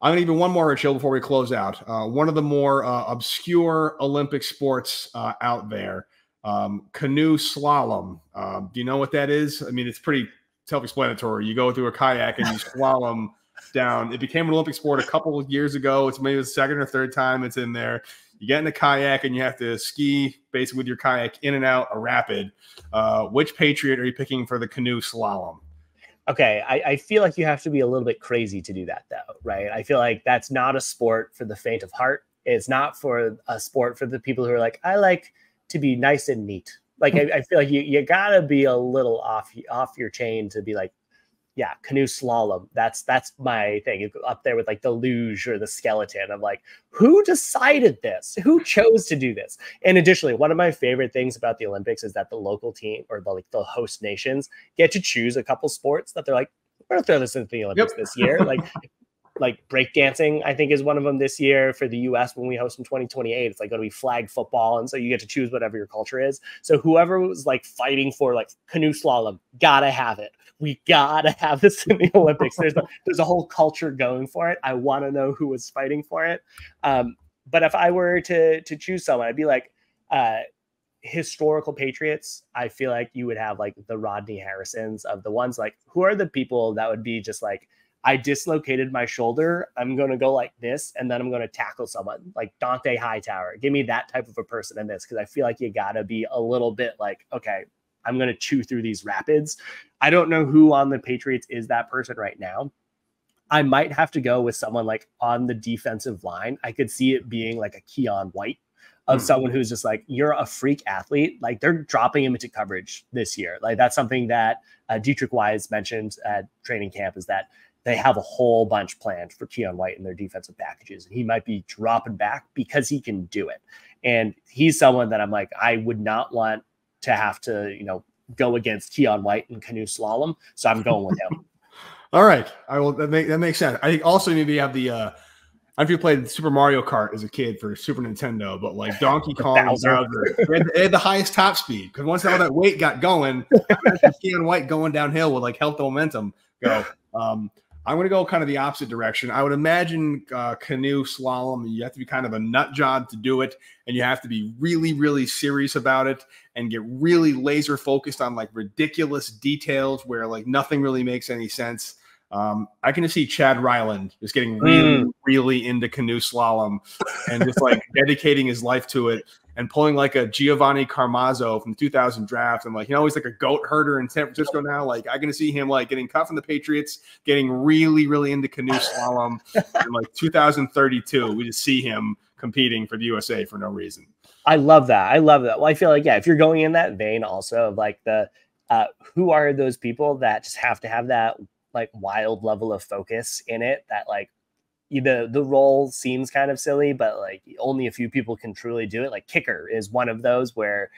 going to give you one more, Rich Hill, before we close out. One of the more obscure Olympic sports out there, canoe slalom. Do you know what that is? I mean, it's pretty self-explanatory. You go through a kayak and you slalom down. It became an Olympic sport a couple of years ago. It's maybe the second or third time it's in there. You get in a kayak and you have to ski basically with your kayak in and out a rapid. Which Patriot are you picking for the canoe slalom? Okay, I feel like you have to be a little bit crazy to do that, though, right? I feel like that's not a sport for the faint of heart. It's not for a sport for the people who are like, I like to be nice and neat. Like, I feel like you gotta be a little off your chain to be like, yeah, canoe slalom. That's my thing. You go up there with like the luge or the skeleton. I'm like, who decided this? Who chose to do this? And additionally, one of my favorite things about the Olympics is that the local team or the host nations get to choose a couple sports that they're like, we're gonna throw this into the Olympics this year. Like, like breakdancing, I think, is one of them this year for the U.S. when we host in 2028. It's like going to be flag football, and so you get to choose whatever your culture is. So whoever was like fighting for like canoe slalom, gotta have it. We gotta have this in the Olympics. There's a whole culture going for it. I want to know who was fighting for it. But if I were to choose someone, I'd be like historical Patriots. I feel like you would have like the Rodney Harrisons of the ones like who are the people that would be just like, I dislocated my shoulder. I'm going to go like this, and then I'm going to tackle someone like Dante Hightower. Give me that type of a person in this, because I feel like you got to be a little bit like, okay, I'm going to chew through these rapids. I don't know who on the Patriots is that person right now. I might have to go with someone like on the defensive line. I could see it being like a Keon White, of someone who's just like, you're a freak athlete. Like they're dropping him into coverage this year. Like that's something that Dietrich Wise mentioned at training camp, is that they have a whole bunch planned for Keon White in their defensive packages. And he might be dropping back because he can do it. And he's someone that I'm like, I would not want to have to, go against Keon White in canoe slalom. So I'm going with him. All right. I will. That makes sense. I think also maybe you have the, I don't know if you played Super Mario Kart as a kid for Super Nintendo, but like Donkey Kong and Bowser, they had the highest top speed, because once all that weight got going, Keon White going downhill would like help the momentum go. I'm going to go kind of the opposite direction. I would imagine canoe slalom, you have to be kind of a nut job to do it, and you have to be really, really serious about it and get really laser focused on like ridiculous details where like nothing really makes any sense. I can just see Chad Ryland just getting really, really into canoe slalom and just like dedicating his life to it and pulling like a Giovanni Carmazzo from the 2000 draft. And like, he's like a goat herder in San Francisco now. Like I can see him like getting cut from the Patriots, getting really, really into canoe slalom. And like 2032, we just see him competing for the USA for no reason. I love that. Well, I feel like, yeah, if you're going in that vein also of like the, who are those people that just have to have that like wild level of focus in it, that like the role seems kind of silly, but like only a few people can truly do it. Like kicker is one of those where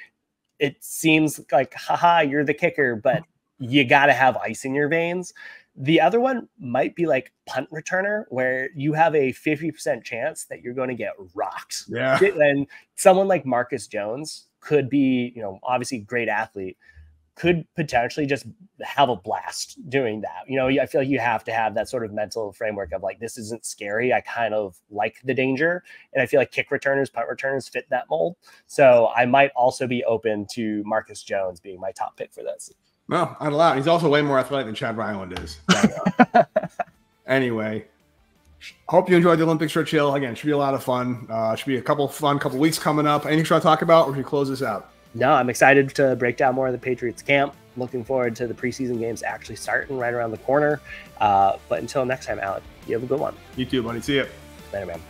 it seems like, haha, you're the kicker, but you got to have ice in your veins. The other one might be like punt returner, where you have a 50% chance that you're going to get rocked. Yeah. And someone like Marcus Jones could be, obviously great athlete, could potentially just have a blast doing that. I feel like you have to have that sort of mental framework of like, this isn't scary. I kind of like the danger. And I feel like kick returners, punt returners fit that mold. So I might also be open to Marcus Jones being my top pick for this. No, I'd allow it. He's also way more athletic than Chad Ryland is. Anyway, hope you enjoyed the Olympics for chill. Again, should be a lot of fun. Should be a couple weeks coming up. Anything you want to talk about, or should we close this out? No, I'm excited to break down more of the Patriots camp. Looking forward to the preseason games actually starting right around the corner. But until next time, Alec, you have a good one. You too, buddy. See ya. Later, man.